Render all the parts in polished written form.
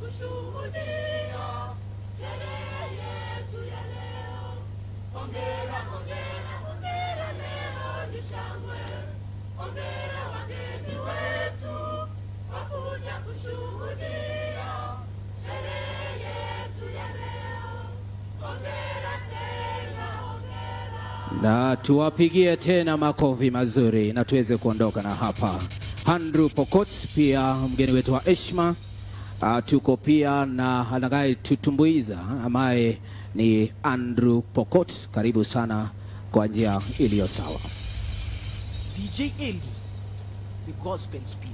kushuhudia sherehe yetu ya leo. Hongera, hongera, hongera, leo ni shangwe. Hongera wageni wetu wakuja kushuhudia sherehe yetu ya leo. Hongera tena, hongera. Na tuwapigie tena makofi mazuri na tuweze kuondoka na hapa. Andrew Pokot pia mgeni wetu wa heshima. Tuko pia na anagai tutumbuiza ambaye ni Andrew Pokot. Karibu sana kwa njia iliyo sawa. DJ Eli, the gospel spin.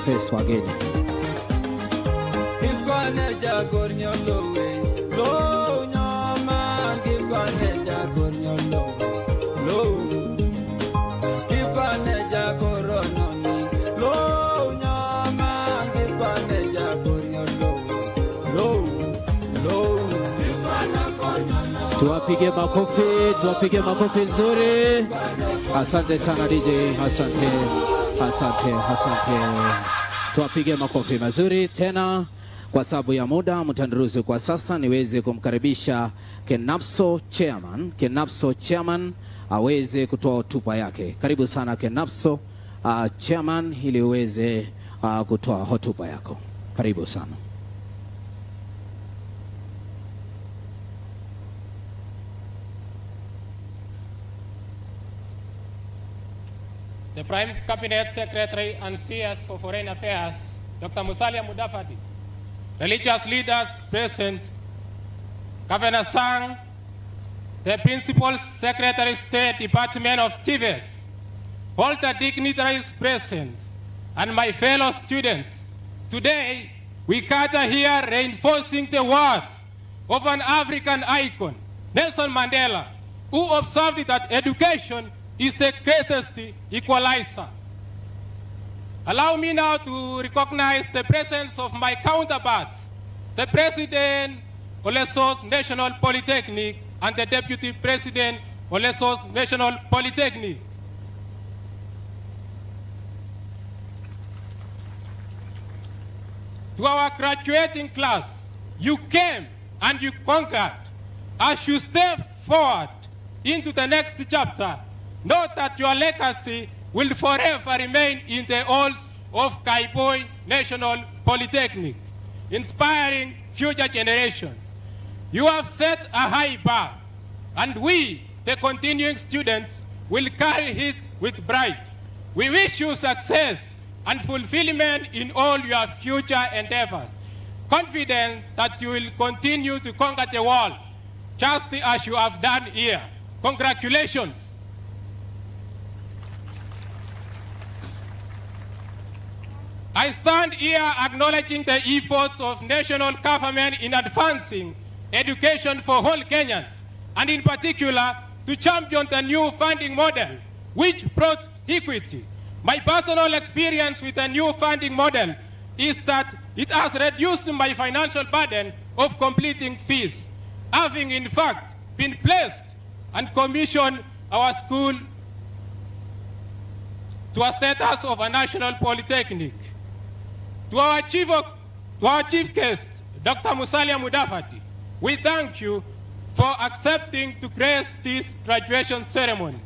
Face wageni. Kipane jagornyolo we, lo nyama kipane jagornyolo we, lo kipane jagorononi, lo nyama kipane jagornyolo we, lo kipane kornyolo. Tuwapige makofi nzuri. Asante sana DJ, asante. Tuwapige makofi mazuri tena. Kwa sababu ya muda mtanduruzu kwa sasa niweze kumkaribisha Kenapso Chairman aweze kutoa hotuba yake. Karibu sana Kenapso Chairman ili uweze kutoa hotuba yako. Karibu sana. The Prime Cabinet Secretary and CS for Foreign Affairs, Dr. Musalia Mudavadi, religious leaders present, Governor Sang, the Principal Secretary State Department of Tibet, all the dignitaries present, and my fellow students. Today, we gather here reinforcing the words of an African icon, Nelson Mandela, who observed that education is the greatest equalizer. Allow me now to recognize the presence of my counterparts, the President Oleso's National Polytechnic and the Deputy President Oleso's National Polytechnic. To our graduating class, you came and you conquered. As you step forward into the next chapter, note that your legacy will forever remain in the halls of Kaiboi National Polytechnic, inspiring future generations. You have set a high bar, and we, the continuing students, will carry it with pride. We wish you success and fulfillment in all your future endeavors, confident that you will continue to conquer the world, just as you have done here. Congratulations. I stand here acknowledging the efforts of national government in advancing education for all Kenyans, and in particular to champion the new funding model, which brought equity. My personal experience with the new funding model is that it has reduced my financial burden of completing fees, having in fact been placed and commissioned our school to a status of a national polytechnic. To our chief guest, Dr. Musalia Mudavadi, we thank you for accepting to grace this graduation ceremony.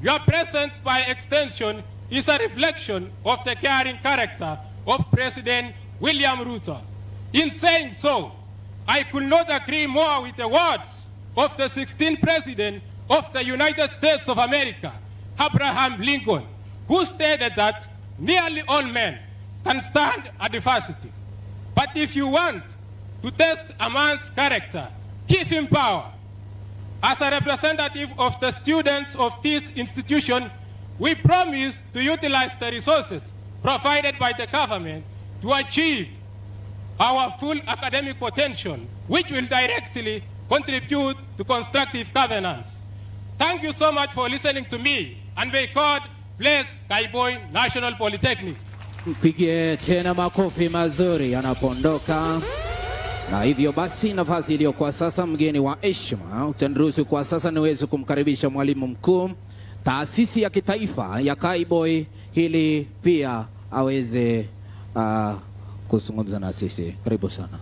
Your presence, by extension, is a reflection of the caring character of President William Ruto. In saying so, I could not agree more with the words of the 16th President of the United States of America, Abraham Lincoln, who stated that nearly all men can stand adversity. But if you want to test a man's character, give him power. As a representative of the students of this institution, we promise to utilize the resources provided by the government to achieve our full academic potential, which will directly contribute to constructive governance. Thank you so much for listening to me, and may God bless Kaiboi National Polytechnic. Mpigie tena makofi mazuri anapoondoka. Na hivyo basi, nafasi iliyokuwa sasa, mgeni wa heshima, utaniruhusu kwa sasa niweze kumkaribisha mwalimu mkuu taasisi ya kitaifa ya Kaiboi, ili pia aweze kuzungumza na sisi. Karibu sana.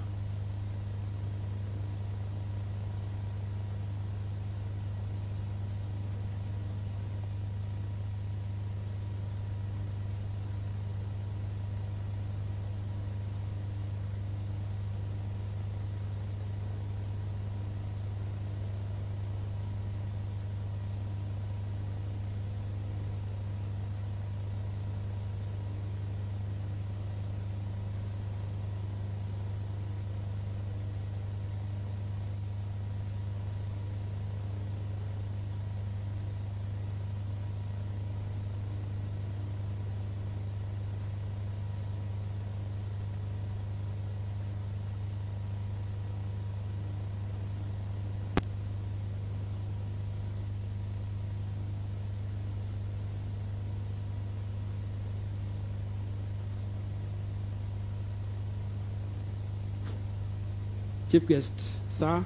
Chief Guest, Sir,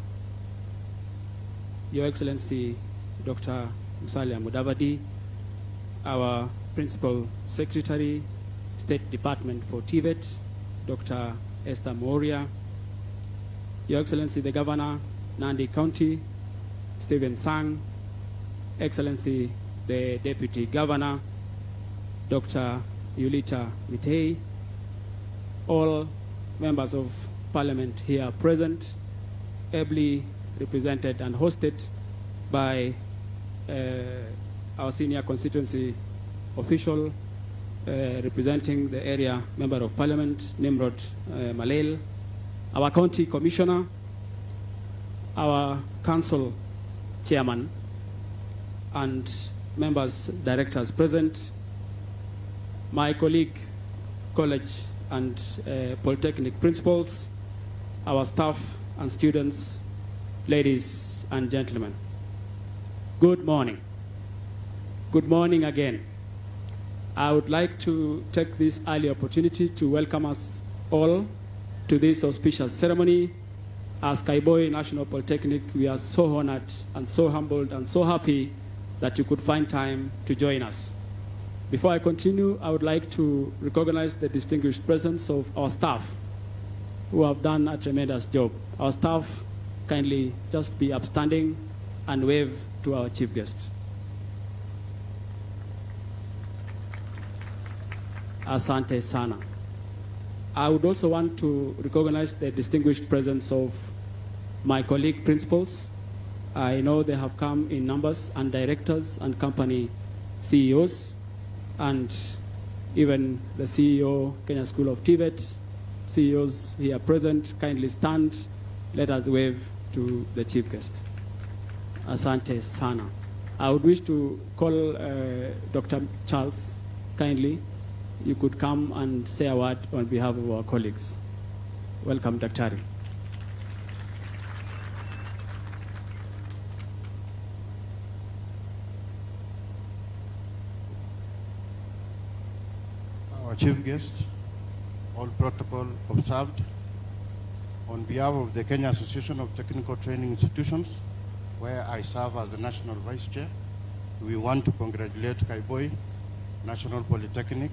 Your Excellency Dr. Musalia Mudavadi, our Principal Secretary, State Department for TVET, Dr. Esther Moria, Your Excellency the Governor, Nandi County, Stephen Sang, Excellency the Deputy Governor, Dr. Yulita Mitei, all members of Parliament here present, ably represented and hosted by our senior constituency official representing the area member of Parliament, Nimrod Malel, our county commissioner, our council chairman, and members, directors present, my colleague, college and Polytechnic principals, our staff and students, ladies and gentlemen. Good morning. Good morning again. I would like to take this early opportunity to welcome us all to this auspicious ceremony. As Kaiboi National Polytechnic, we are so honored and so humbled and so happy that you could find time to join us. Before I continue, I would like to recognize the distinguished presence of our staff who have done a tremendous job. Our staff, kindly just be upstanding and wave to our chief guest. Asante sana. I would also want to recognize the distinguished presence of my colleague principals. I know they have come in numbers, and directors and company CEOs, and even the CEO, Kenya School of TVET, CEOs here present, kindly stand. Let us wave to the chief guest. Asante sana. I would wish to call Dr. Charles, kindly. You could come and say a word on behalf of our colleagues. Welcome, Dr. Our chief guest, all protocol observed. On behalf of the Kenya Association of Technical Training Institutions, where I serve as the National Vice Chair, we want to congratulate Kaiboi National Polytechnic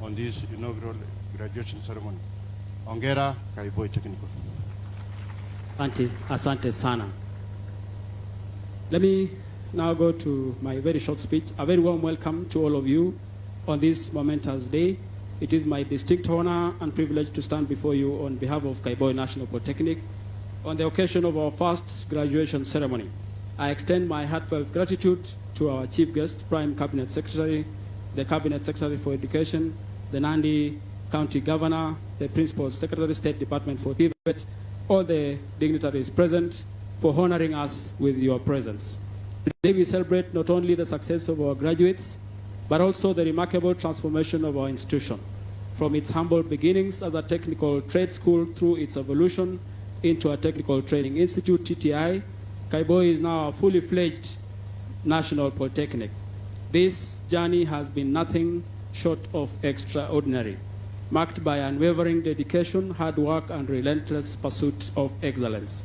on this inaugural graduation ceremony. Hongera Kaiboi Technical. Asante sana. Let me now go to my very short speech. A very warm welcome to all of you on this momentous day. It is my distinct honor and privilege to stand before you on behalf of Kaiboi National Polytechnic on the occasion of our first graduation ceremony. I extend my heartfelt gratitude to our chief guest, Prime Cabinet Secretary, the Cabinet Secretary for Education, the Nandi County Governor, the Principal Secretary, State Department for TVET, all the dignitaries present for honoring us with your presence. Today we celebrate not only the success of our graduates, but also the remarkable transformation of our institution. From its humble beginnings as a technical trade school through its evolution into a technical training institute, TTI, Kaiboi is now a fully fledged national polytechnic. This journey has been nothing short of extraordinary, marked by unwavering dedication, hard work, and relentless pursuit of excellence.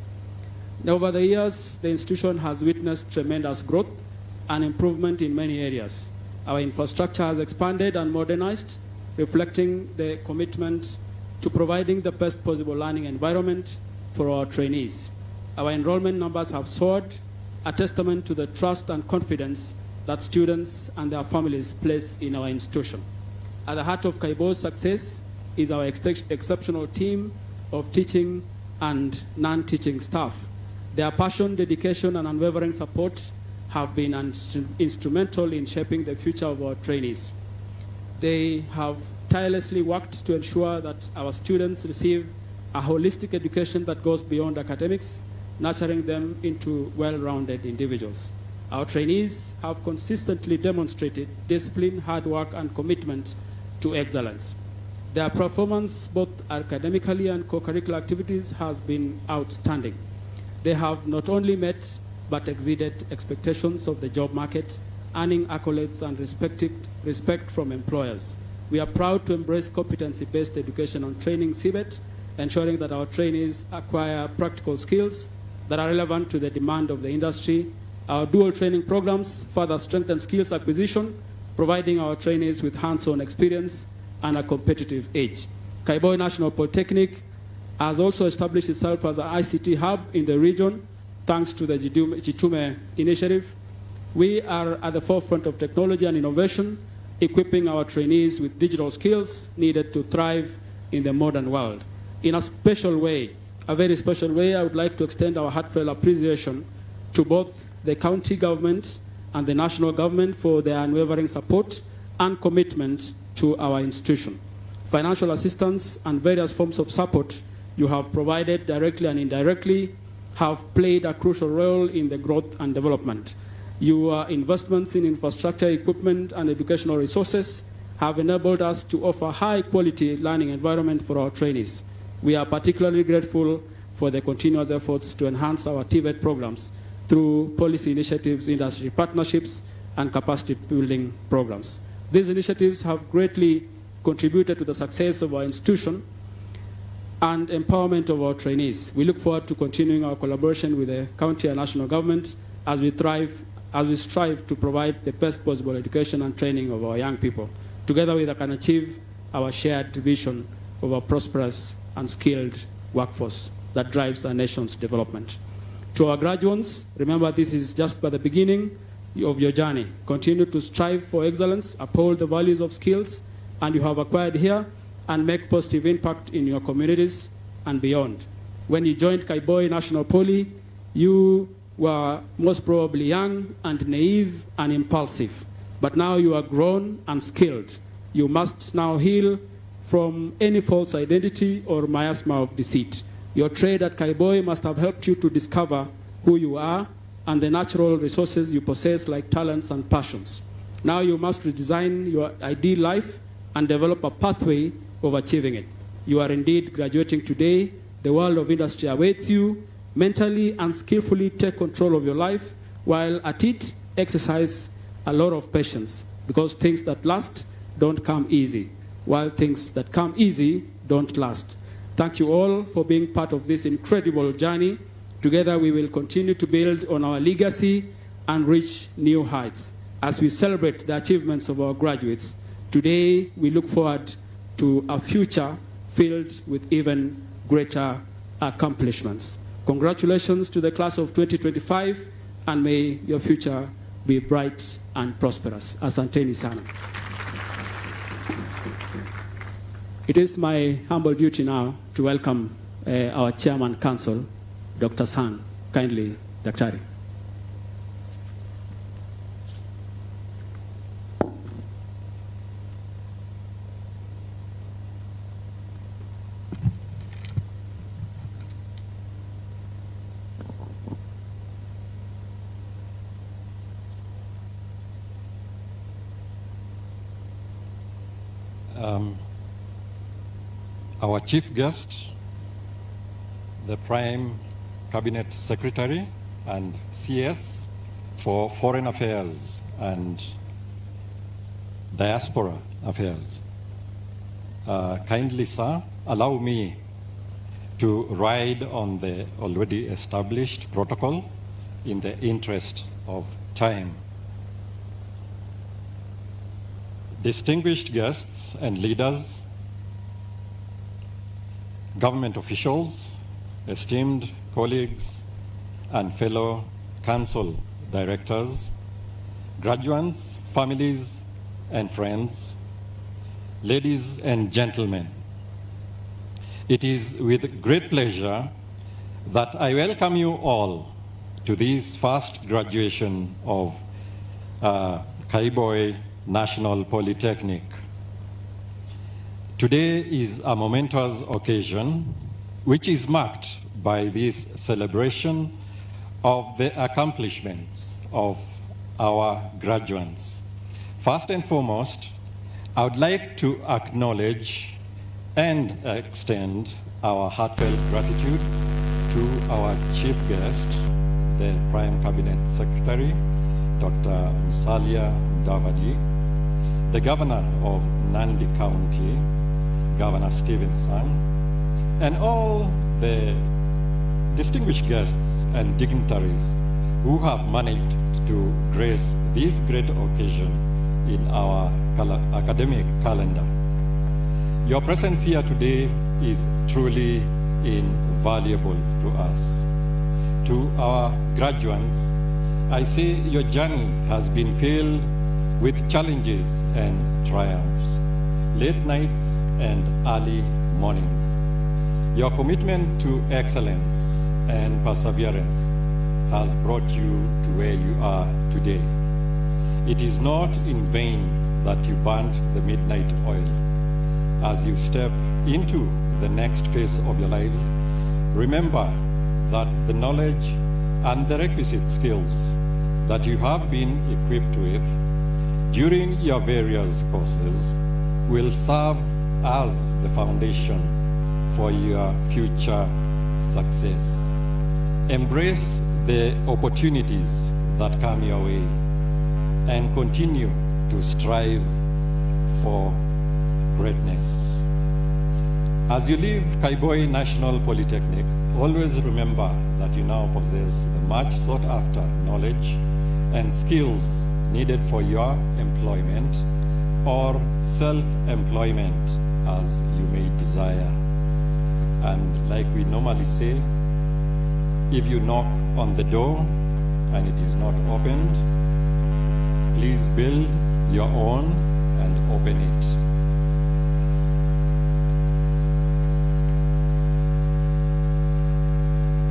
Over the years, the institution has witnessed tremendous growth and improvement in many areas. Our infrastructure has expanded and modernized, reflecting the commitment to providing the best possible learning environment for our trainees. Our enrollment numbers have soared, a testament to the trust and confidence that students and their families place in our institution. At the heart of Kaiboi's success is our exceptional team of teaching and non-teaching staff. Their passion, dedication, and unwavering support have been instrumental in shaping the future of our trainees. They have tirelessly worked to ensure that our students receive a holistic education that goes beyond academics, nurturing them into well-rounded individuals. Our trainees have consistently demonstrated discipline, hard work, and commitment to excellence. Their performance, both academically and co-curricular activities, has been outstanding. They have not only met but exceeded expectations of the job market, earning accolades and respect from employers. We are proud to embrace competency-based education on training CBET, ensuring that our trainees acquire practical skills that are relevant to the demand of the industry. Our dual training programs further strengthen skills acquisition, providing our trainees with hands-on experience and a competitive edge. Kaiboi National Polytechnic has also established itself as an ICT hub in the region, thanks to the Jitume initiative. We are at the forefront of technology and innovation, equipping our trainees with digital skills needed to thrive in the modern world. In a special way, a very special way, I would like to extend our heartfelt appreciation to both the county government and the national government for their unwavering support and commitment to our institution. Financial assistance and various forms of support you have provided directly and indirectly have played a crucial role in the growth and development. Your investments in infrastructure, equipment, and educational resources have enabled us to offer high-quality learning environment for our trainees. We are particularly grateful for the continuous efforts to enhance our TVET programs through policy initiatives, industry partnerships, and capacity building programs. These initiatives have greatly contributed to the success of our institution and empowerment of our trainees. We look forward to continuing our collaboration with the county and national government as we strive to provide the best possible education and training of our young people. Together we can achieve our shared vision of a prosperous and skilled workforce that drives our nation's development. To our graduates, remember this is just but the beginning of your journey. Continue to strive for excellence, uphold the values of skills and you have acquired here, and make positive impact in your communities and beyond. When you joined Kaiboi National Poly, you were most probably young and naive and impulsive, but now you are grown and skilled. You must now heal from any false identity or miasma of deceit. Your trade at Kaiboi must have helped you to discover who you are and the natural resources you possess like talents and passions. Now you must redesign your ideal life and develop a pathway of achieving it. You are indeed graduating today. The world of industry awaits you. Mentally and skillfully take control of your life, while at it, exercise a lot of patience, because things that last don't come easy, while things that come easy don't last. Thank you all for being part of this incredible journey. Together we will continue to build on our legacy and reach new heights. As we celebrate the achievements of our graduates, Today, we look forward to a future filled with even greater accomplishments. Congratulations to the class of 2025, and may your future be bright and prosperous. Asanteni sana. It is my humble duty now to welcome our Chairman Council, Dr. Sang. Kindly, Daktari. Our chief guest, the Prime Cabinet Secretary and CS for Foreign Affairs and Diaspora Affairs. Kindly, sir, allow me to ride on the already established protocol in the interest of time. Distinguished guests and leaders, government officials, esteemed colleagues, and fellow council directors, graduates, families, and friends, ladies and gentlemen, it is with great pleasure that I welcome you all to this first graduation of Kaiboi National Polytechnic. Today is a momentous occasion which is marked by this celebration of the accomplishments of our graduates. First and foremost, I would like to acknowledge and extend our heartfelt gratitude to our chief guest, the Prime Cabinet Secretary, Dr. Musalia Mudavadi, the Governor of Nandi County, Governor Stevenson, and all the distinguished guests and dignitaries who have managed to grace this great occasion in our academic calendar. Your presence here today is truly invaluable to us. To our graduates, I say your journey has been filled with challenges and triumphs, late nights and early mornings. Your commitment to excellence and perseverance has brought you to where you are today. It is not in vain that you burnt the midnight oil. As you step into the next phase of your lives, remember that the knowledge and the requisite skills that you have been equipped with during your various courses will serve as the foundation for your future success. Embrace the opportunities that come your way and continue to strive for greatness. As you leave Kaiboi National Polytechnic, always remember that you now possess the much sought after knowledge and skills needed for your employment or self-employment as you may desire. And like we normally say, if you knock on the door and it is not opened, please build your own and open it.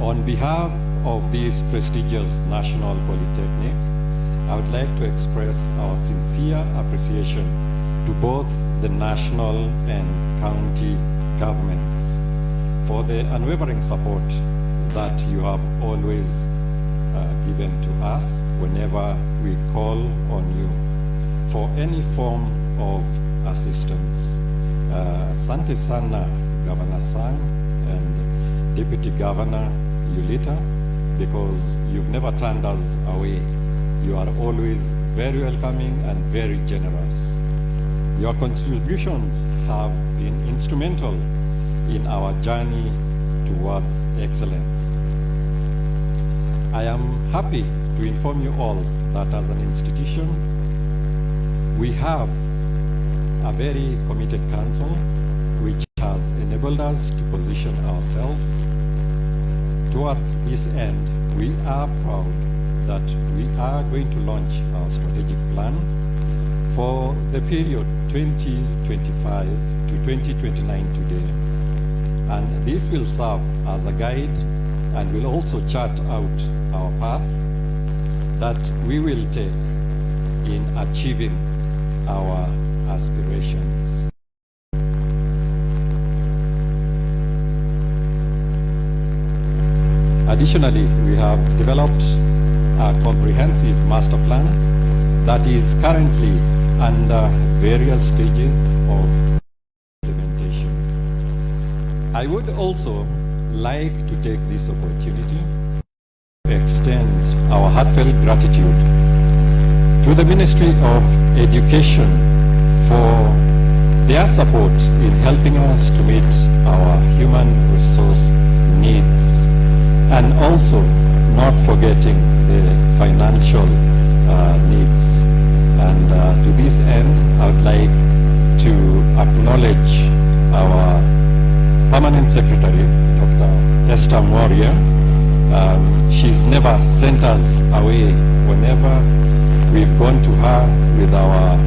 On behalf of this prestigious National Polytechnic, I would like to express our sincere appreciation to both the national and county governments for the unwavering support that you have always given to us whenever we call on you for any form of assistance. Asante sana, Governor Sang and Deputy Governor Yulita, because you've never turned us away. You are always very welcoming and very generous. Your contributions have been instrumental in our journey towards excellence. I am happy to inform you all that as an institution, we have a very committed council which has enabled us to position ourselves. Towards this end, we are proud that we are going to launch our strategic plan for the period 2025 to 2029 today. And this will serve as a guide and will also chart out our path that we will take in achieving our aspirations. Additionally, we have developed a comprehensive master plan that is currently under various stages of implementation. I would also like to take this opportunity to extend our heartfelt gratitude to the Ministry of Education for their support in helping us to meet our human resource needs, and also not forgetting the financial needs. And to this end, I would like to acknowledge our Permanent Secretary, Dr. Esther Moria. She's never sent us away. Whenever we've gone to her with our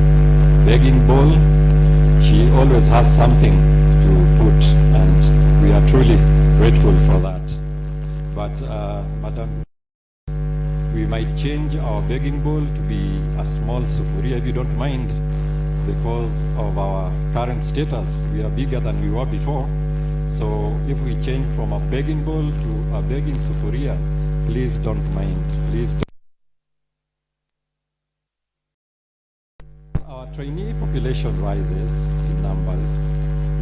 begging bowl, she always has something to put, and we are truly grateful for that. But Madam, we might change our begging bowl to be a small sufuria, if you don't mind, because of our current status. We are bigger than we were before. So if we change from a begging bowl to a begging sufuria, please don't mind. Please don't. Our trainee population rises in numbers.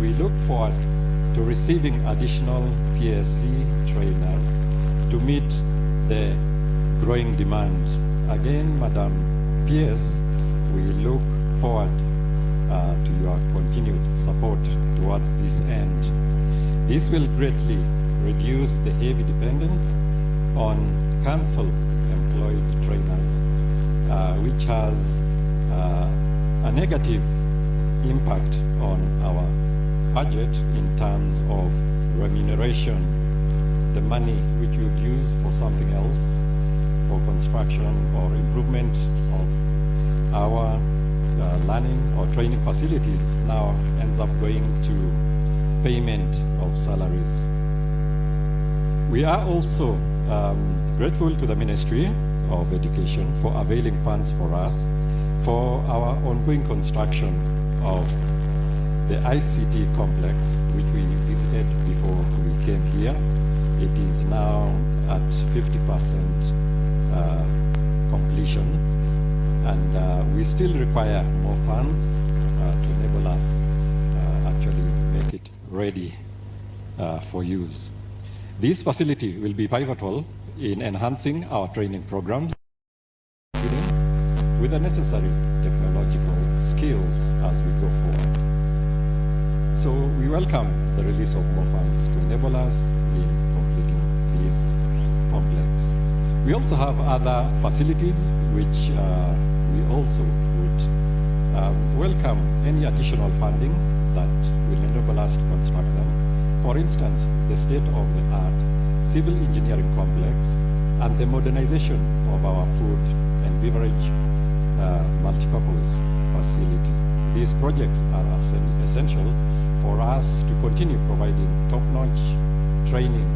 We look forward to receiving additional PSC trainers to meet the growing demand. Again, Madam PS, we look forward to your continued support towards this end. This will greatly reduce the heavy dependence on council-employed trainers, which has a negative impact on our budget in terms of remuneration. The money which we would use for something else, for construction or improvement of our learning or training facilities, now ends up going to payment of salaries. We are also grateful to the Ministry of Education for availing funds for us for our ongoing construction of the ICT complex, which we visited before we came here. It is now at 50% completion, and we still require more funds to enable us actually make it ready for use. This facility will be pivotal in enhancing our training programs with the necessary technological skills as we go forward. So we welcome the release of more funds to enable us in completing this complex. We also have other facilities which we also would welcome any additional funding that will enable us to construct them. For instance, the state-of-the-art civil engineering complex and the modernization of our food and beverage multipurpose facility. These projects are essential for us to continue providing top-notch training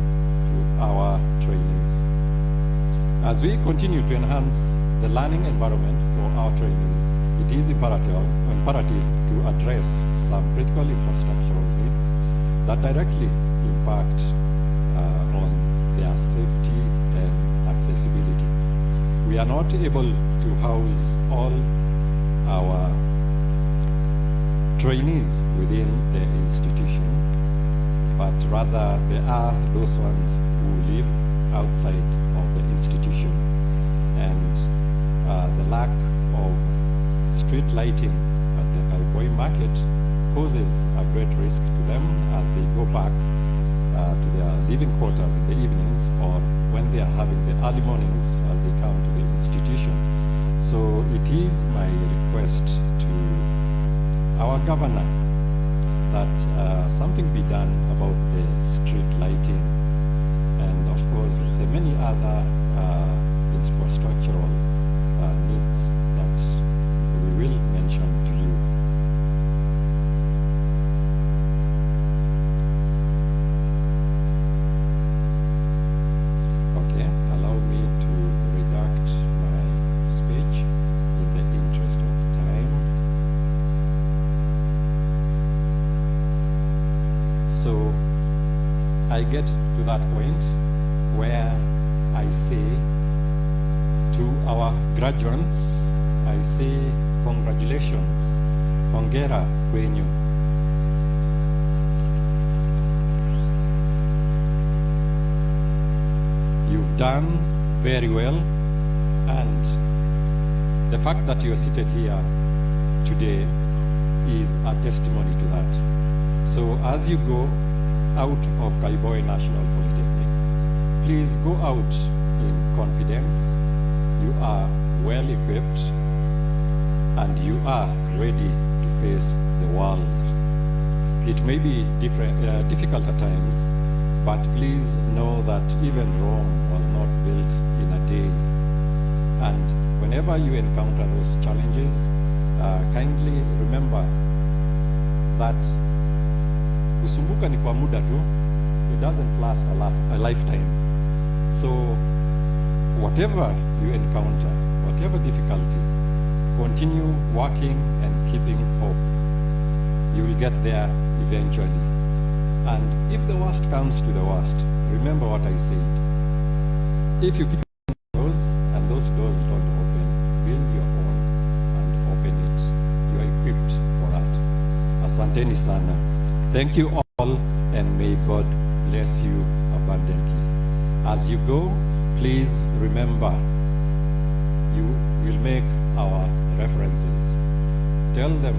to our trainees. As we continue to enhance the learning environment for our trainees, it is imperative to address some critical infrastructural needs that directly impact on their safety and accessibility. We are not able to house all our trainees within the institution, but rather there are those ones who live outside of the institution, and the lack of street lighting at the Kaiboi market poses a great risk to them as they go back to their living quarters in the evenings, or when they are having the early mornings as they come to the institution. So it is my request to our governor that something be done about the street lighting and of course the many other infrastructural needs that we will mention to you. Okay, allow me to redact my speech in the interest of time. So I get to that point where I say to our graduates, I say congratulations, hongera kwenyu. You've done very well, and the fact that you're seated here today is a testimony to that. So as you go out of Kaiboi National Polytechnic, please go out in confidence. You are well equipped and you are ready to face the world. It may be difficult at times, but please know that even Rome was not built in a day. And whenever you encounter those challenges, kindly remember that kusumbuka ni kwa muda tu. It doesn't last a lifetime. So whatever you encounter, whatever difficulty, continue working and keeping hope. You will get there eventually. And if the worst comes to the worst, remember what I said. If you keep doors and those doors don't open, build your own and open it. You are equipped for that. Asanteni sana. Thank you all, and may God bless you abundantly. As you go, please remember, you will make our references. Tell them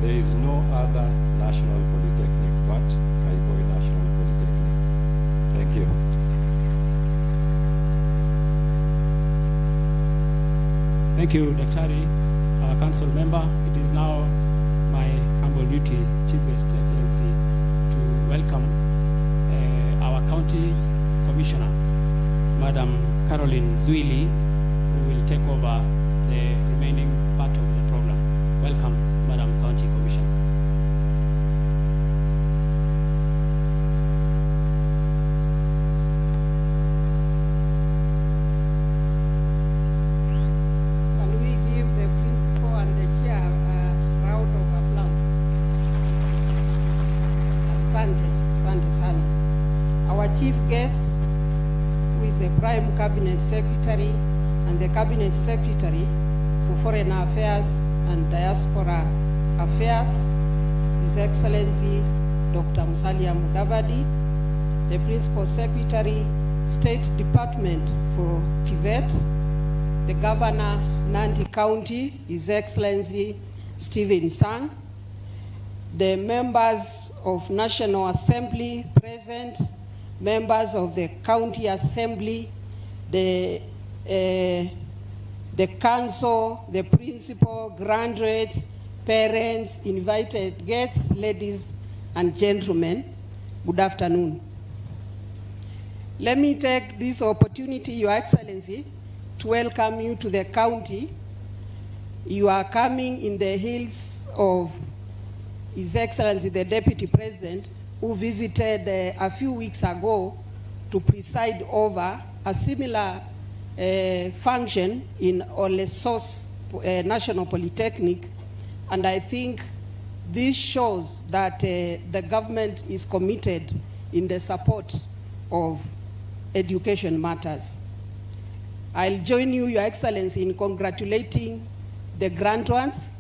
there is no other national polytechnic but Kaiboi National Polytechnic. Thank you. Thank you, Daktari, our council member. It is now my humble duty, Chief Guest Excellency, to welcome our county commissioner, Madam Caroline Zwili, who will take over the remaining part of the program. Welcome, Madam County Commissioner. Can we give the principal and the chair a round of applause? Asante, asante sana. Our chief guest, who is the Prime Cabinet Secretary and the Cabinet Secretary for Foreign Affairs and Diaspora Affairs, His Excellency Dr. Musalia Mudavadi, the Principal Secretary, State Department for Tibet, the Governor, Nandi County, His Excellency Stephen Sang, the members of National Assembly present, members of the County Assembly, the council, the principal, graduates, parents, invited guests, ladies and gentlemen, good afternoon. Let me take this opportunity, Your Excellency, to welcome you to the county. You are coming in the heels of His Excellency, the Deputy President, who visited a few weeks ago to preside over a similar function in Olesos National Polytechnic. And I think this shows that the government is committed in the support of education matters. I'll join you, Your Excellency, in congratulating the graduates.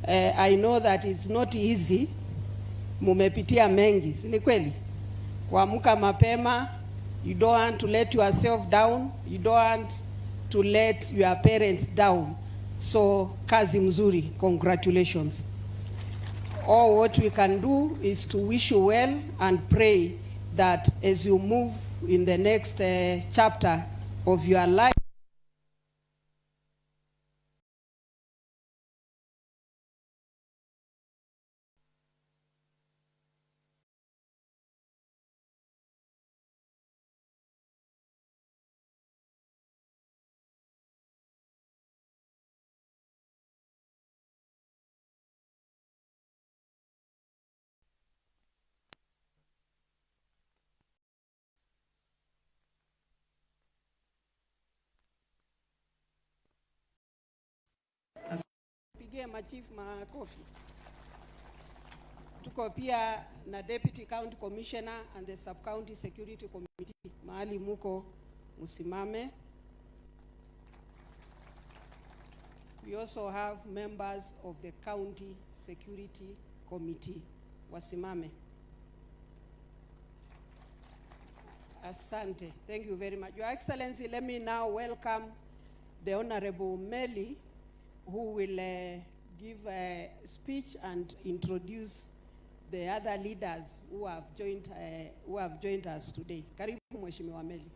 I know that it's not easy. Mumepitia mengi, si ni kweli? Kuamka mapema, you don't want to let yourself down, you don't want to let your parents down. So kazi mzuri, congratulations. All what we can do is to wish you well and pray that as you move in the next chapter of your life, tupigie machief makofi. Tuko pia na Deputy County Commissioner and the Sub-County Security Committee. Mahali muko musimame. We also have members of the County Security Committee. Wasimame. Asante. Thank you very much. Your Excellency, let me now welcome the Honorable Meli, who will give a speech and introduce the other leaders who have joined us today. Karibu Mheshimiwa Meli.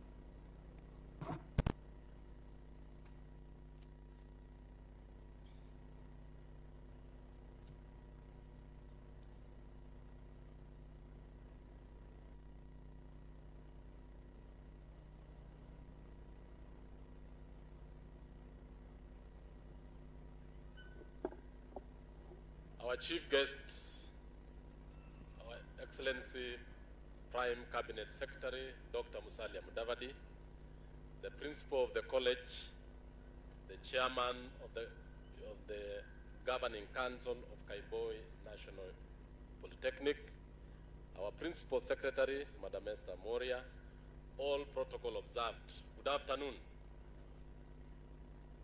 Our Chief Guest, Our Excellency Prime Cabinet Secretary, Dr. Musalia Mudavadi, the Principal of the College, the Chairman of the Governing Council of Kaiboi National Polytechnic, our Principal Secretary, Madam Esther Moria, all protocol observed. Good afternoon.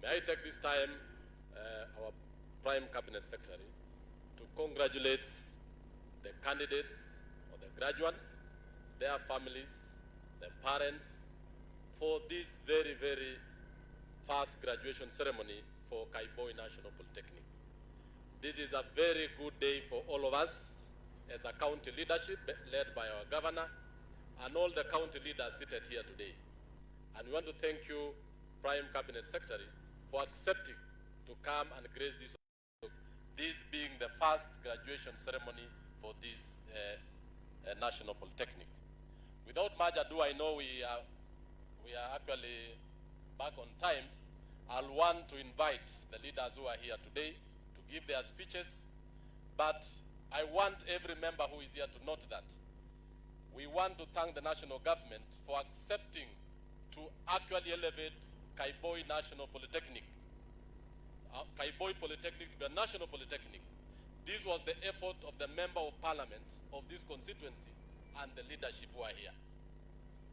May I take this time, our Prime Cabinet Secretary, to congratulate the candidates or the graduates, their families, their parents, for this very, very fast graduation ceremony for Kaiboi National Polytechnic. This is a very good day for all of us as a county leadership led by our governor and all the county leaders seated here today. And we want to thank you, Prime Cabinet Secretary, for accepting to come and grace this being the first graduation ceremony for this National Polytechnic. Without much ado, I know we are actually back on time. I'll want to invite the leaders who are here today to give their speeches, but I want every member who is here to note that we want to thank the national government for accepting to actually elevate Kaiboi National Polytechnic, Kaiboi Polytechnic to be a national polytechnic. This was the effort of the member of parliament of this constituency and the leadership who are here.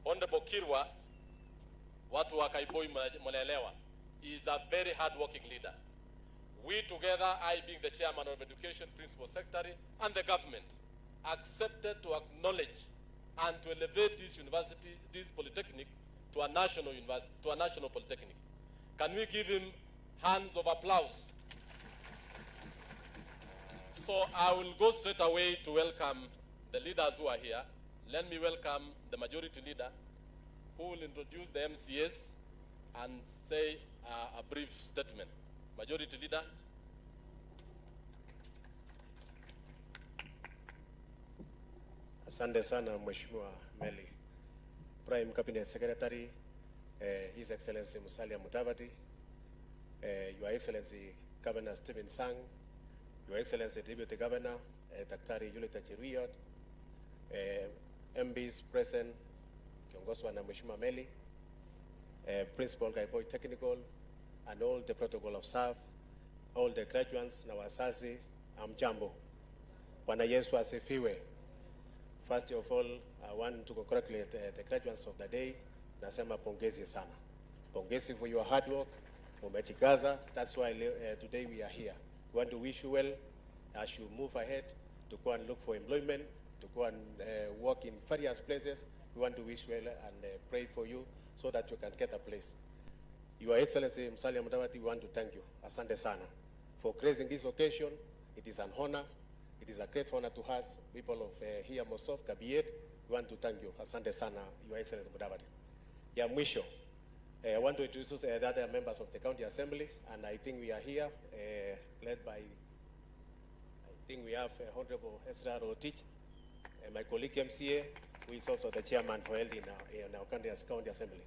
Honorable Kirwa, watu wa Kaiboi Mulelewa, is a very hard-working leader. We together, I being the chairman of education, principal secretary, and the government, accepted to acknowledge and to elevate this university, this polytechnic, to a national university, to a national polytechnic. Can we give him hands of applause? So I will go straight away to welcome the leaders who are here. Let me welcome the majority leader, who will introduce the MCS and say a brief statement. Majority leader. Asante sana Mheshimiwa Meli. Prime Cabinet Secretary, His Excellency Musalia Mudavadi, Your Excellency Governor Stephen Sang, Your Excellency Deputy Governor Daktari Yulita Cheruiyot, MBs present, kiongozwa na Mheshimiwa Meli, Principal Kaiboi Technical, and all the protocol of staff, all the graduates na wazazi, amjambo. Bwana Yesu asifiwe. First of all, I want to congratulate the graduates of the day. Nasema pongezi sana. Pongezi for your hard work. Umejikaza. That's why today we are here. We want to wish you well as you move ahead to go and look for employment, to go and work in various places. We want to wish you well and pray for you so that you can get a place. Your Excellency Musalia Mudavadi, we want to thank you, asante sana, for gracing this occasion. It is an honor. It is a great honor to us, people of here Mosof, Kabiet. We want to thank you, asante sana, Your Excellency Mudavadi. Ya mwisho, I want to introduce the other members of the County Assembly, and I think we are here, led by, I think we have Honorable Ezra Rotich, my colleague MCA, who is also the chairman for held in our County Assembly.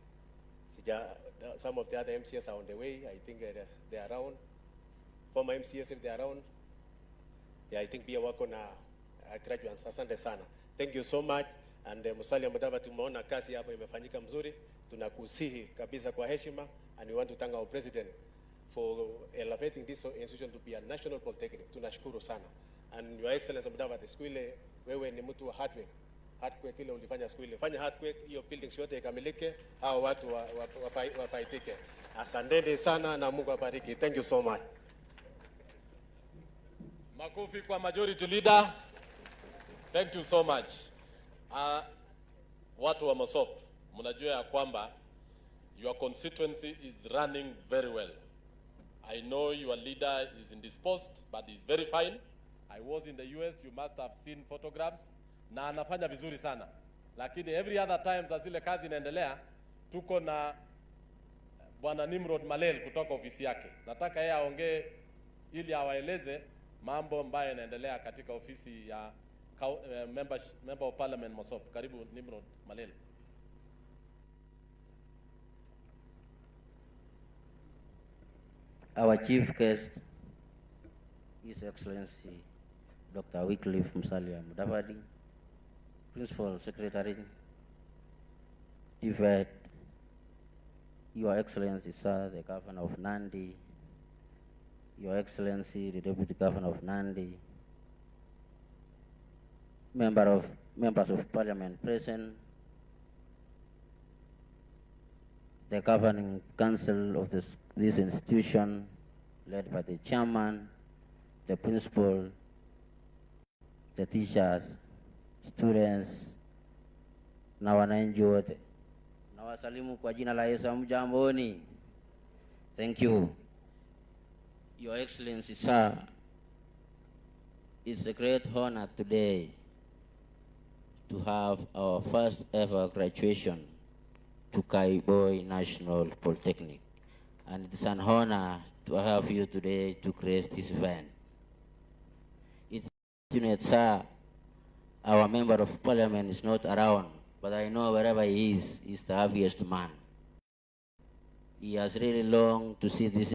Some of the other MCS are on the way. I think they are around. Former MCS, if they are around, yeah, I think pia wako na graduates. Asante sana. Thank you so much. And Musalia Mudavadi, tumeona kazi hapa imefanyika mzuri. Tunakusihi kabisa kwa heshima, and we want to thank our president for elevating this institution to be a national polytechnic. Tunashukuru sana. And Your Excellency Mudavadi, siku ile wewe ni mtu wa hardware. Hardware ile ulifanya siku ile. Fanya hardware, hiyo buildings yote ikamilike, hao watu wafaidike. Asanteni sana na Mungu abariki. Thank you so much. Makofi kwa majority leader. Thank you so much. Watu wa Mosop, mnajua ya kwamba your constituency is running very well. I know your leader is indisposed, but he's very fine. I was in the US, you must have seen photographs. Na anafanya vizuri sana. Lakini every other time za zile kazi inaendelea, tuko na Bwana Nimrod Malel kutoka ofisi yake. Nataka yeye aongee ili awaeleze mambo ambayo yanaendelea katika ofisi ya member of parliament Mosop. Karibu Nimrod Malel. Our chief guest, His Excellency Dr. Wycliffe Musalia Mudavadi, Principal Secretary, TVET, Your Excellency Sir, the Governor of Nandi, Your Excellency, the Deputy Governor of Nandi, members of Parliament present, the Governing Council of this institution, led by the Chairman, the Principal, the teachers, students, na wananchi wote. Nawasalimu kwa jina la Yesu. Mjamboni. Thank you. Your Excellency, Sir, it's a great honor today to have our first ever graduation to Kaiboi National Polytechnic. And it's an honor to have you today to grace this event. It's fortunate, sir, our member of parliament is not around, but I know wherever he is, he's the happiest man. He has really longed to see this,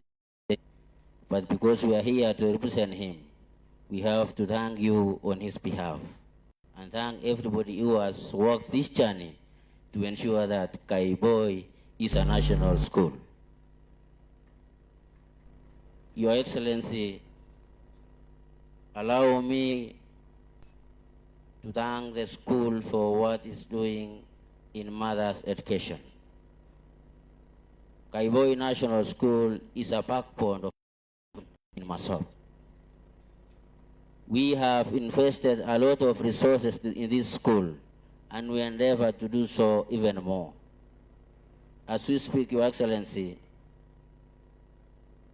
but because we are here to represent him, we have to thank you on his behalf and thank everybody who has walked this journey to ensure that Kaiboi is a national school. Your Excellency, allow me to thank the school for what it's doing in mothers' education. Kaiboi National School is a backbone of in Mosop. We have invested a lot of resources in this school, and we endeavor to do so even more. As we speak, Your Excellency,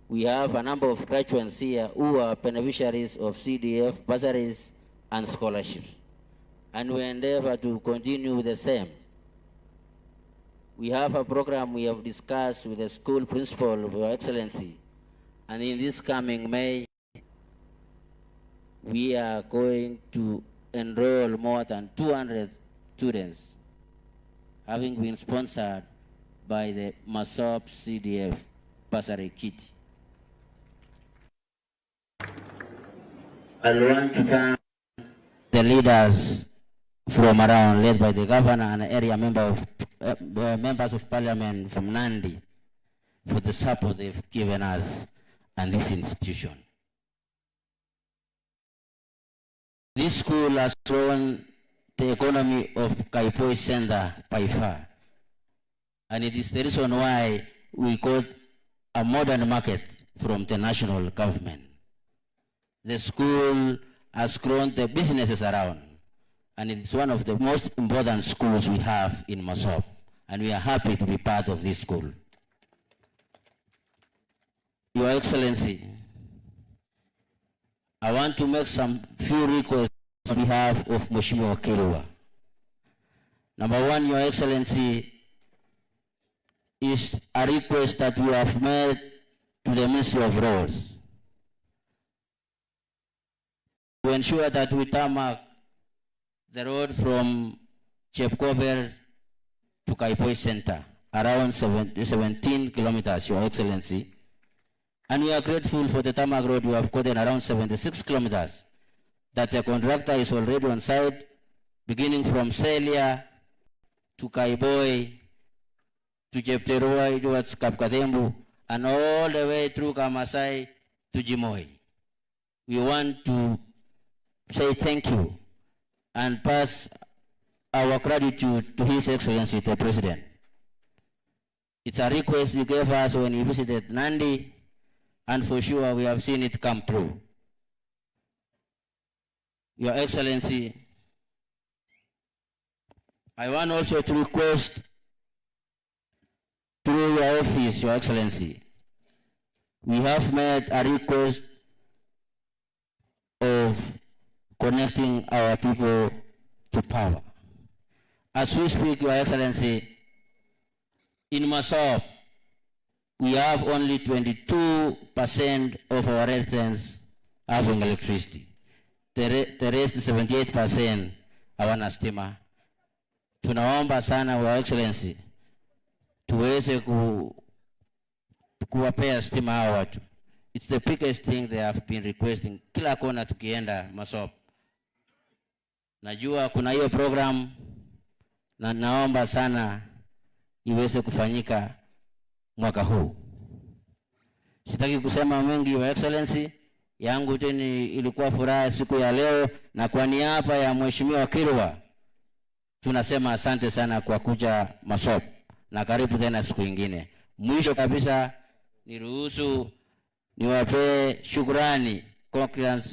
we have a number of graduates here who are beneficiaries of CDF bursaries and scholarships, and we endeavor to continue the same. We have a program we have discussed with the school principal, Your Excellency, and in this coming May, we are going to enroll more than 200 students, having been sponsored by the Mosop CDF bursary kit. I want to thank the leaders from around, led by the governor and area members of parliament from Nandi, for the support they've given us and this institution. This school has grown the economy of Kaiboi Center by far, and it is the reason why we got a modern market from the national government. The school has grown the businesses around, and it is one of the most important schools we have in Mosop, and we are happy to be part of this school. Your Excellency, I want to make some few requests on behalf of Mheshimiwa Kilwa. Number one, Your Excellency, is a request that we have made to the Ministry of Roads to ensure that we tarmac the road from Chepkober to Kaiboi Center, around 17 kilometers, Your Excellency. And we are grateful for the tarmac road we have gotten around 76 kilometers, that the contractor is already on site, beginning from Musalia to Kaiboi, to Jepteroi, towards Kapkatembu, and all the way through Kamasai to Jimoi. We want to say thank you and pass our gratitude to His Excellency the President. It's a request you gave us when you visited Nandi, and for sure we have seen it come through. Your Excellency, I want also to request through your office, Your Excellency, we have made a request of connecting our people to power. As we speak, Your Excellency, in Masop, we have only 22% of our residents having electricity. The rest 78% hawana stima. Tunaomba sana, Your Excellency, tuweze kuwapea stima hawa watu. It's the biggest thing they have been requesting. Kila kona tukienda Masop. Najua kuna hiyo program na naomba sana iweze kufanyika mwaka huu. Sitaki kusema mengi, Your Excellency. Yangu tena ilikuwa furaha siku ya leo, na kwa niaba ya Mheshimiwa Kirwa tunasema asante sana kwa kuja Masop, na karibu tena siku nyingine. Mwisho kabisa niruhusu niwape shukrani,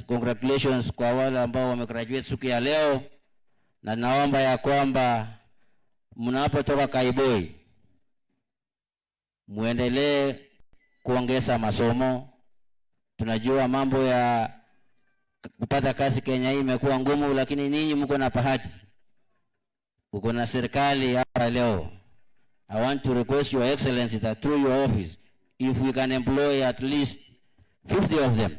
congratulations kwa wale ambao wamegraduate siku ya leo, na naomba ya kwamba mnapotoka Kaiboi muendelee kuongeza masomo. Tunajua mambo ya kupata kazi Kenya hii imekuwa ngumu, lakini ninyi mko na bahati. Uko na serikali hapa leo. I want to request Your Excellency that through your office, if we can employ at least 50 of them.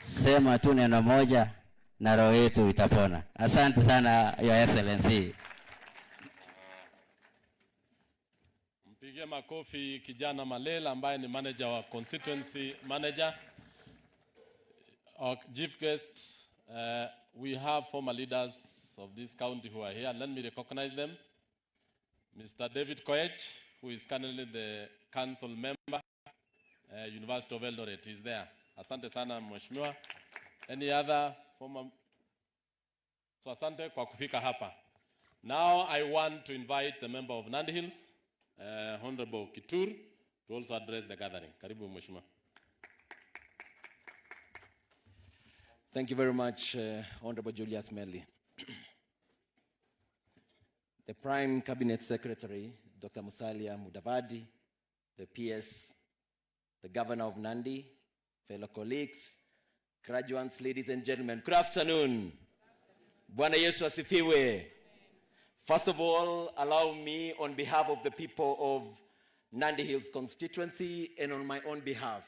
Sema tu neno moja na roho yetu itapona. Asante sana, Your Excellency. Mpige makofi kijana Malela ambaye ni manager wa Constituency manager. Our chief guest, we have former leaders of this county who are here. Let me recognize them. Mr. David Koech, who is currently the council member, University of Eldoret, is there. Asante sana mheshimiwa. Any other former? So asante kwa kufika hapa. Now I want to invite the member of Nandi Hills, Honorable Kitur, to also address the gathering. Karibu mheshimiwa. Thank you very much, Honorable Julius Melly. The Prime Cabinet Secretary, Dr. Musalia Mudavadi, the PS, the Governor of Nandi, fellow colleagues, graduates, ladies and gentlemen, good afternoon. Bwana Yesu asifiwe. First of all, allow me on behalf of the people of Nandi Hills constituency and on my own behalf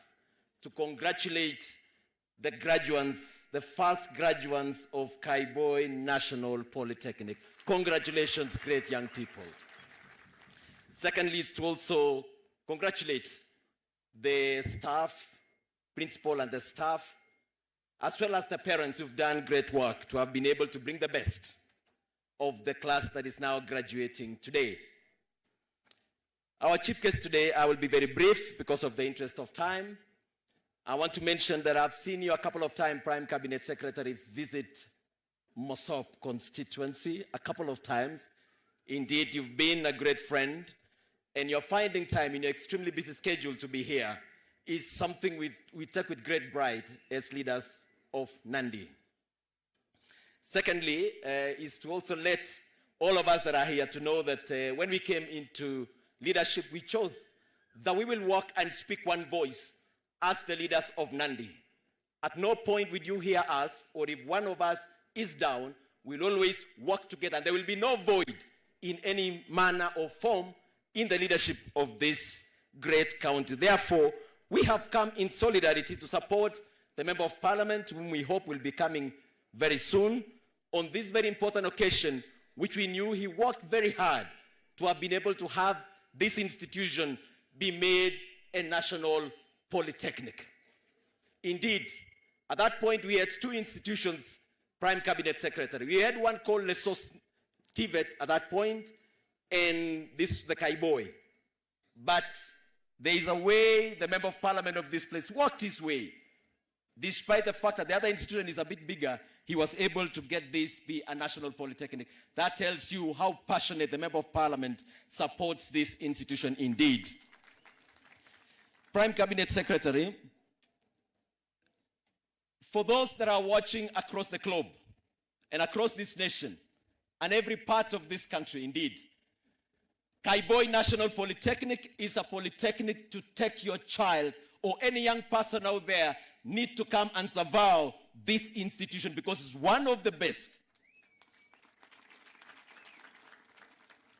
to congratulate the graduates, the first graduates of Kaiboi National Polytechnic. Congratulations, great young people. Secondly, is to also congratulate the staff, principal and the staff, as well as the parents who've done great work to have been able to bring the best of the class that is now graduating today. Our chief guest today, I will be very brief because of the interest of time. I want to mention that I've seen you a couple of times, Prime Cabinet Secretary, visit Masop constituency a couple of times. Indeed, you've been a great friend, and you're finding time in your extremely busy schedule to be here is something we take with great pride as leaders of Nandi. Secondly, is to also let all of us that are here to know that when we came into leadership, we chose that we will walk and speak one voice as the leaders of Nandi. At no point will you hear us, or if one of us is down, we'll always work together. And there will be no void in any manner or form in the leadership of this great county. Therefore, we have come in solidarity to support the Member of Parliament, whom we hope will be coming very soon, on this very important occasion, which we knew he worked very hard to have been able to have this institution be made a national polytechnic. Indeed, at that point, we had two institutions, Prime Cabinet Secretary. We had one called Lesos TVET at that point, and this the Kaiboi. But there is a way the Member of Parliament of this place walked his way. Despite the fact that the other institution is a bit bigger, he was able to get this be a national polytechnic. That tells you how passionate the Member of Parliament supports this institution indeed. Prime Cabinet Secretary, for those that are watching across the globe and across this nation and every part of this country indeed, Kaiboi National Polytechnic is a polytechnic to take your child or any young person out there need to come and survey this institution because it's one of the best.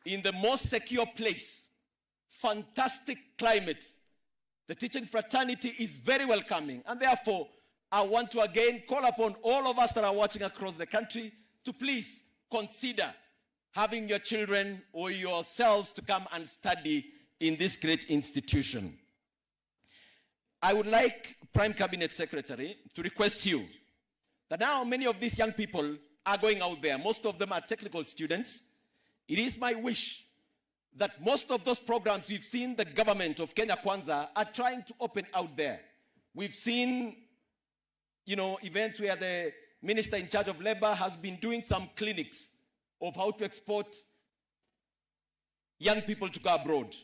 In the most secure place, fantastic climate. The teaching fraternity is very welcoming, and therefore I want to again call upon all of us that are watching across the country to please consider having your children or yourselves to come and study in this great institution. I would like Prime Cabinet Secretary to request you that now many of these young people are going out there. Most of them are technical students. It is my wish that most of those programs we've seen the government of Kenya Kwanza are trying to open out there. We've seen, events where the minister in charge of labor has been doing some clinics of how to export young people to go abroad.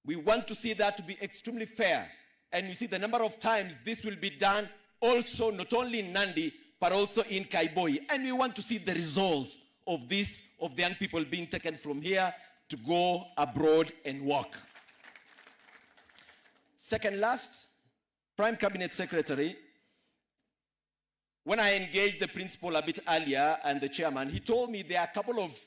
We want to see that to be extremely fair. And you see the number of times this will be done also not only in Nandi, but also in Kaiboi. And we want to see the results of this, of the young people being taken from here to go abroad and work. Second last, Prime Cabinet Secretary, when I engaged the principal a bit earlier and the chairman, he told me there are a couple of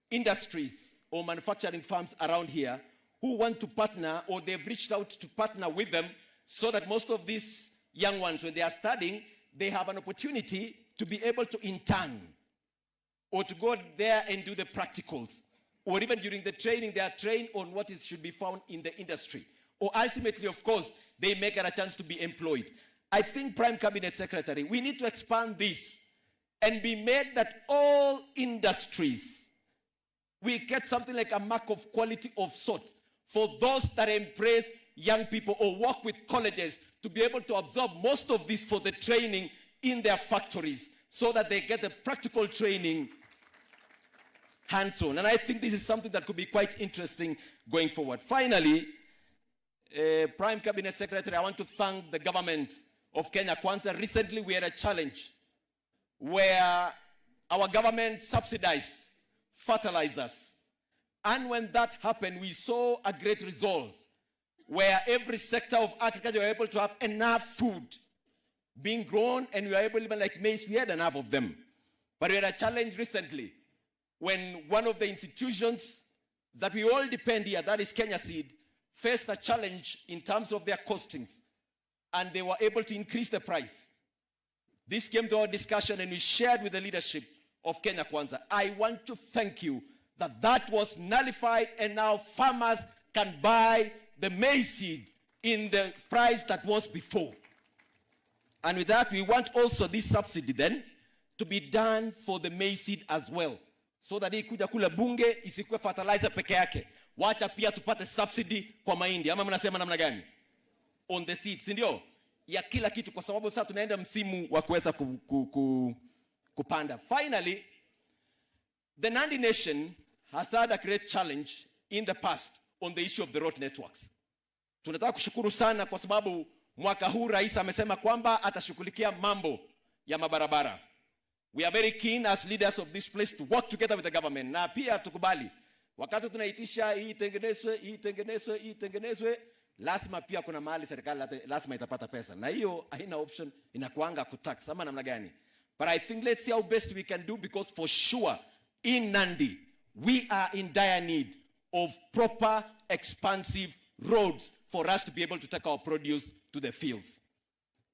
industries or manufacturing firms around here who want to partner, or they've reached out to partner with them so that most of these young ones, when they are studying, they have an opportunity to be able to intern or to go there and do the practicals. Or even during the training, they are trained on what should be found in the industry. Or ultimately, of course, they may get a chance to be employed. I think, Prime Cabinet Secretary, we need to expand this and be made that all industries, we get something like a mark of quality of sort for those that embrace young people or work with colleges to be able to absorb most of this for the training in their factories so that they get the practical training hands-on. And I think this is something that could be quite interesting going forward. Finally, Prime Cabinet Secretary, I want to thank the government of Kenya Kwanza. Recently, we had a challenge where our government subsidized fertilizers. And when that happened, we saw a great result where every sector of agriculture were able to have enough food being grown, and we were able, even like maize, we had enough of them. But we had a challenge recently when one of the institutions that we all depend here, that is Kenya Seed, faced a challenge in terms of their costings, and they were able to increase the price. This came to our discussion, and we shared with the leadership of Kenya Kwanza. I want to thank you that that was nullified, and now farmers can buy the maize seed in the price that was before. And with that, we want also this subsidy then to be done for the maize seed as well, so that ikuja kula bunge isikuwe fertilizer peke yake. Wacha pia tupate subsidy kwa mahindi. Ama mnasema namna gani? On the seeds, ndio? Ya kila kitu, kwa sababu sasa tunaenda msimu wa kuweza kupanda. Finally, the Nandi nation has had a great challenge in the past on the issue of the road networks. Tunataka kushukuru sana kwa sababu mwaka huu rais amesema kwamba atashughulikia mambo ya mabarabara. We are very keen as leaders of this place to work together with the government. Na pia tukubali, wakati tunaitisha hii tengenezwe, lazima pia kuna mahali serikali lazima itapata pesa. Na hiyo haina option, inakuanga kutax ama namna gani. But I think let's see how best we can do, because for sure in Nandi we are in dire need of proper expansive roads for us to be able to take our produce to the fields.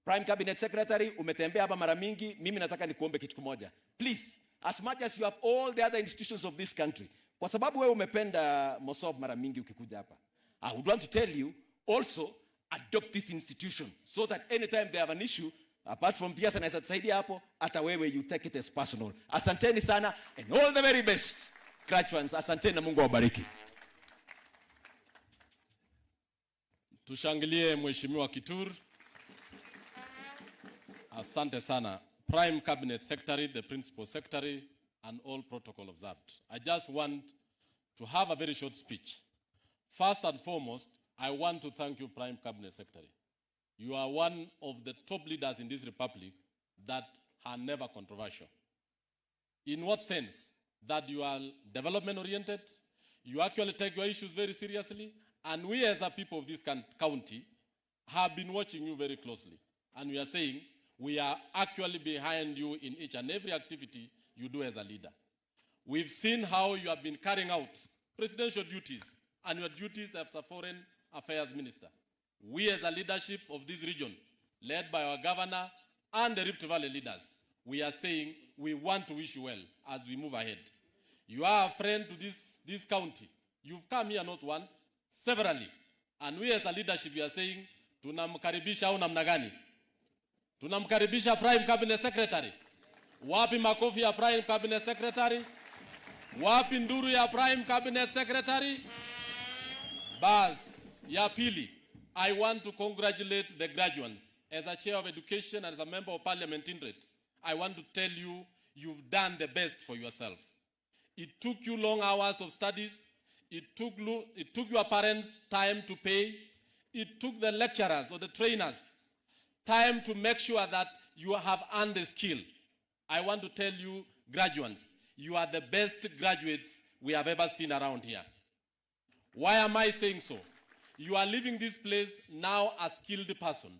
Prime Cabinet Secretary, umetembea hapa mara mingi, mimi nataka nikuombe kitu kimoja. Please, as much as you have all the other institutions of this country, kwa sababu wewe umependa Mosob mara mingi ukikuja hapa, I would want to tell you, also adopt this institution so that anytime they have an issue, apart from Piasa anaweza tusaidia hapo, hata wewe you take it as personal. Asanteni sana, and all the very best graduates. Asante na Mungu awabariki. Tushangilie Mheshimiwa Kitur. Asante sana. Prime Cabinet Secretary, the Principal Secretary, and all protocol observed. I just want to have a very short speech. First and foremost, I want to thank you, Prime Cabinet Secretary. You are one of the top leaders in this republic that are never controversial. In what sense? That you are development-oriented, you actually take your issues very seriously, and we as a people of this county have been watching you very closely. And we are saying we are actually behind you in each and every activity you do as a leader. We've seen how you have been carrying out presidential duties and your duties as a foreign affairs minister. We as a leadership of this region, led by our governor and the Rift Valley leaders, we are saying we want to wish you well as we move ahead. You are a friend to this county. You've come here not once, severally. And we as a leadership, we are saying, tunamkaribisha au namna gani? Tunamkaribisha Prime Cabinet Secretary. Wapi makofi ya Prime Cabinet Secretary? Wapi nduru ya Prime Cabinet Secretary? Bas, ya pili, I want to congratulate the graduates. As a chair of education and as a member of parliament in Red, I want to tell you, you've done the best for yourself. It took you long hours of studies. It took your parents time to pay. It took the lecturers or the trainers time to make sure that you have earned the skill. I want to tell you, graduates, you are the best graduates we have ever seen around here. Why am I saying so? You are leaving this place now a skilled person.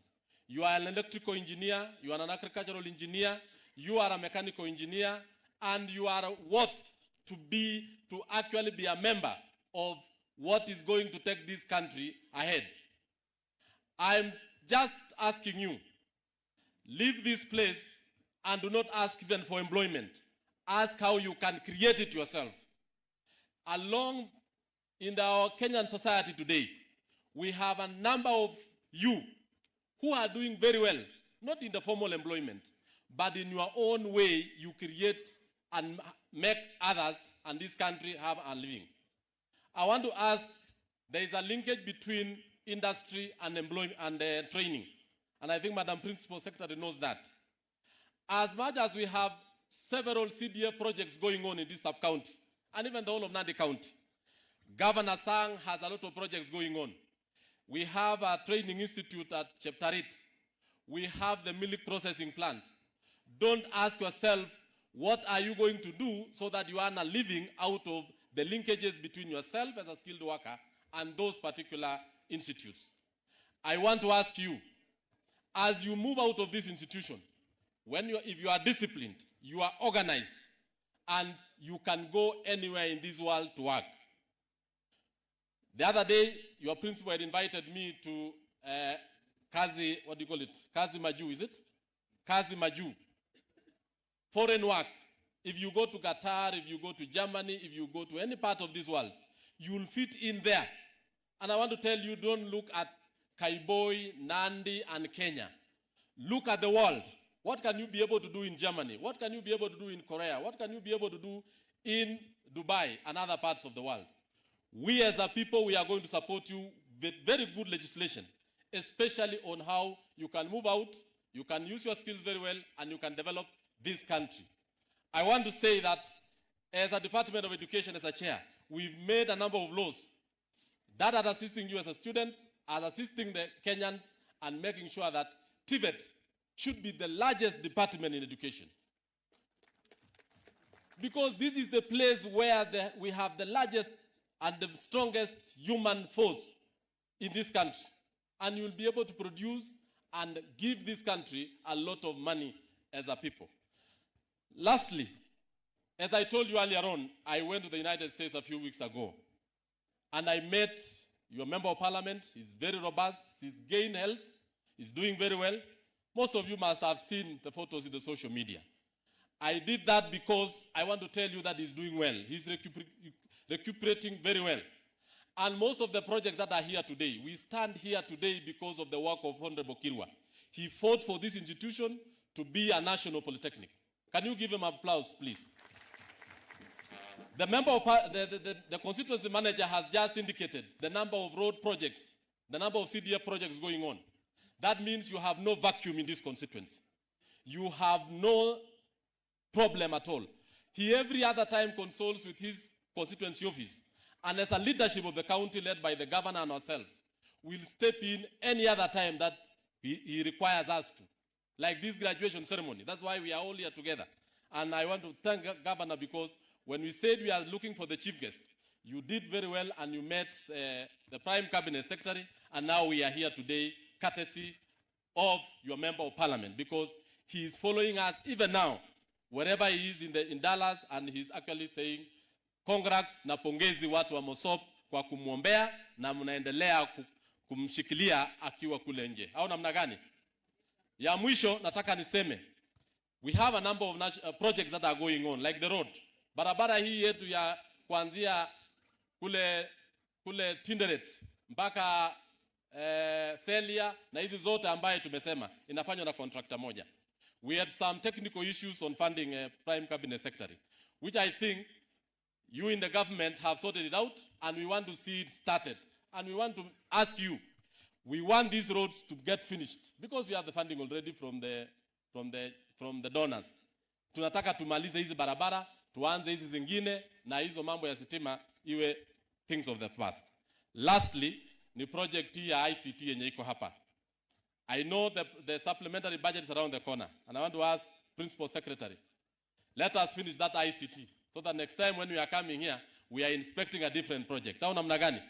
You are an electrical engineer, you are an agricultural engineer, you are a mechanical engineer, and you are worth to actually be a member of what is going to take this country ahead. I'm just asking you, leave this place and do not ask even for employment. Ask how you can create it yourself. Along in our Kenyan society today, we have a number of you who are doing very well, not in the formal employment, but in your own way, you create and make others and this country have a living. I want to ask, there is a linkage between industry and employment and training. And I think Madam Principal Secretary knows that. As much as we have several CDA projects going on in this sub-county, and even the whole of Nandi County, Governor Sang has a lot of projects going on. We have a training institute at Cheptarit. We have the milk processing plant. Don't ask yourself, what are you going to do so that you earn a living out of the linkages between yourself as a skilled worker and those particular institutes? I want to ask you, as you move out of this institution, if you are disciplined, you are organized, and you can go anywhere in this world to work. The other day, your principal had invited me to Kazi, what do you call it? Kazi Maju, is it? Kazi Maju. Foreign work. If you go to Qatar, if you go to Germany, if you go to any part of this world, you will fit in there. And I want to tell you, don't look at Kaiboi, Nandi, and Kenya. Look at the world. What can you be able to do in Germany? What can you be able to do in Korea? What can you be able to do in Dubai and other parts of the world? We as a people, we are going to support you with very good legislation, especially on how you can move out, you can use your skills very well, and you can develop this country. I want to say that as a Department of Education, as a chair, we've made a number of laws that are assisting you as a students, are assisting the Kenyans, and making sure that TVET should be the largest department in education. Because this is the place where we have the largest and the strongest human force in this country. And you'll be able to produce and give this country a lot of money as a people. Lastly, as I told you earlier on, I went to the United States a few weeks ago. And I met your member of parliament. He's very robust. He's gained health. He's doing very well. Most of you must have seen the photos in the social media. I did that because I want to tell you that he's doing well. He's recuperating very well. And most of the projects that are here today, we stand here today because of the work of Honorable Kirwa. He fought for this institution to be a national polytechnic. Can you give him applause, please? The member of the constituency manager has just indicated the number of road projects, the number of CDF projects going on. That means you have no vacuum in this constituency. You have no problem at all. He every other time consults with his constituency office, and as a leadership of the county led by the governor and ourselves, will step in any other time that he requires us to. Like this graduation ceremony. That's why we are all here together. And I want to thank Governor, because when we said we are looking for the chief guest, you did very well and you met the Prime Cabinet Secretary, and now we are here today courtesy of your Member of Parliament, because he is following us even now, wherever he is in Dallas, and he's actually saying, congrats na pongezi watu wa Mosop kwa kumwombea na mnaendelea kumshikilia akiwa kule nje. Au namna gani? Ya mwisho nataka niseme, we have a number of projects that are going on, like the road. Barabara hii yetu ya kuanzia kule Tinderet mpaka Celia na hizi zote ambaye tumesema inafanywa na contractor moja. We had some technical issues on funding Prime Cabinet Secretary, which I think you in the government have sorted it out, and we want to see it started. And we want to ask you, we want these roads to get finished because we have the funding already from the donors. Tunataka tumalize hizi barabara, tuanze hizi zingine, na hizo mambo ya sitima iwe things of the past. Lastly, ni project ya ICT yenye iko hapa. I know the supplementary budget is around the corner, and I want to ask Principal Secretary, let us finish that ICT so that next time when we are coming here, we are inspecting a different project. Au namna gani?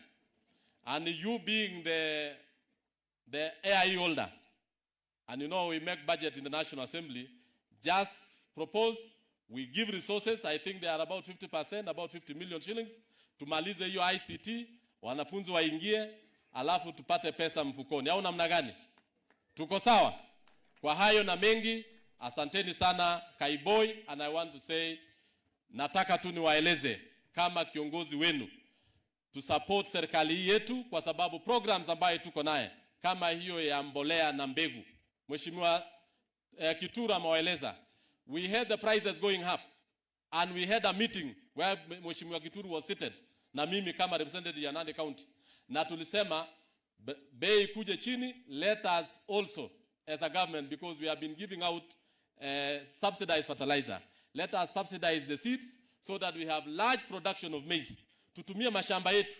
And you being the AIE holder, and you know we make budget in the National Assembly, just propose, we give resources, I think they are about 50%, about 50 million shillings, tumalize hiyo ICT, wanafunzi waingie, alafu tupate pesa mfukoni. Au namna gani? Tuko sawa? Kwa hayo na mengi, asanteni sana Kaiboi, and I want to say, nataka tu niwaeleze kama kiongozi wenu, to support serikali yetu kwa sababu programs ambayo tuko naye kama hiyo ya mbolea na mbegu. Mheshimiwa Kituru amewaeleza, we had the prices going up, and we had a meeting where Mheshimiwa Kituru was seated na mimi kama representative ya Nandi County, na tulisema bei kuje chini. Let us also as a government, because we have been giving out subsidized fertilizer, let us subsidize the seeds so that we have large production of maize. Tutumie mashamba yetu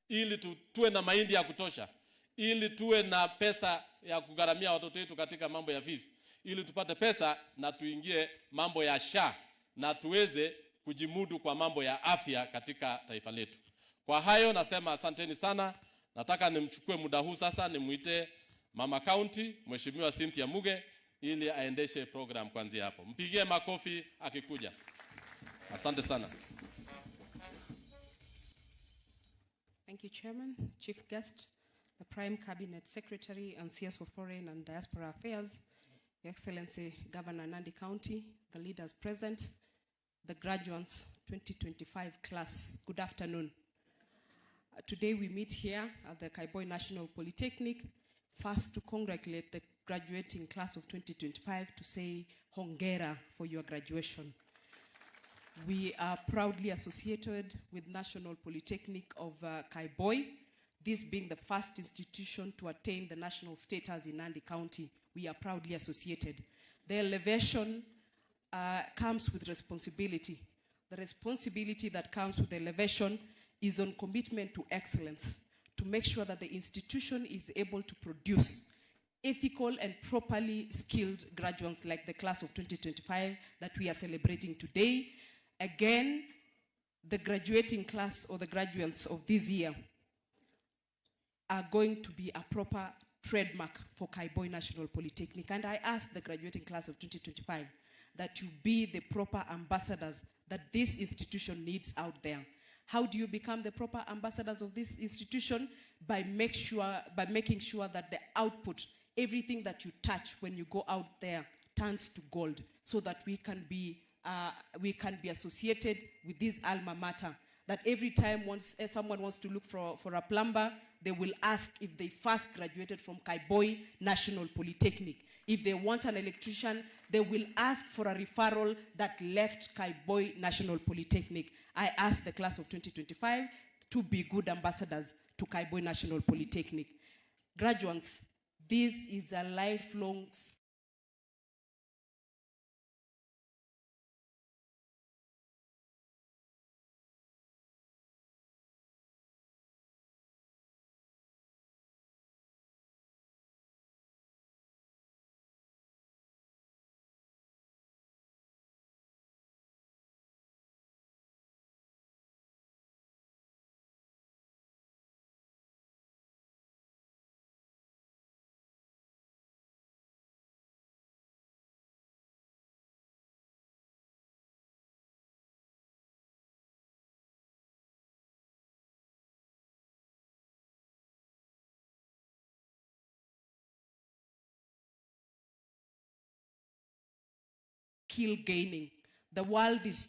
ili tuwe na mahindi ya kutosha, ili tuwe na pesa ya kugharamia watoto wetu katika mambo ya fees, ili tupate pesa na tuingie mambo ya SHA na tuweze kujimudu kwa mambo ya afya katika taifa letu. Kwa hayo nasema asanteni sana. Nataka nimchukue muda huu sasa nimuite Mama County, Mheshimiwa Cynthia Muge, ili aendeshe program kuanzia hapo. Mpigie makofi akikuja. Asante sana. Thank you, Chairman. Chief Guest, the Prime Cabinet Secretary and CS for Foreign and Diaspora Affairs, Your Excellency Governor Nandi County, the leaders present, the graduates 2025 class, good afternoon. Today we meet here at the Kaiboi National Polytechnic, first to congratulate the graduating class of 2025, to say hongera for your graduation. We are proudly associated with National Polytechnic of Kaiboi, this being the first institution to attain the national status in Nandi County. We are proudly associated. The elevation comes with responsibility. The responsibility that comes with the elevation is on commitment to excellence, to make sure that the institution is able to produce ethical and properly skilled graduates like the class of 2025 that we are celebrating today. Again, the graduating class or the graduates of this year are going to be a proper trademark for Kaiboi National Polytechnic. And I ask the graduating class of 2025 that you be the proper ambassadors that this institution needs out there. How do you become the proper ambassadors of this institution? By making sure that the output, everything that you touch when you go out there, turns to gold, so that we can be associated with this alma mater. That every time someone wants to look for a plumber, they will ask if they first graduated from Kaiboi National Polytechnic. If they want an electrician, they will ask for a referral that left Kaiboi National Polytechnic. I ask the class of 2025 to be good ambassadors to Kaiboi National Polytechnic. Graduates, this is a lifelong skill gaining. The world is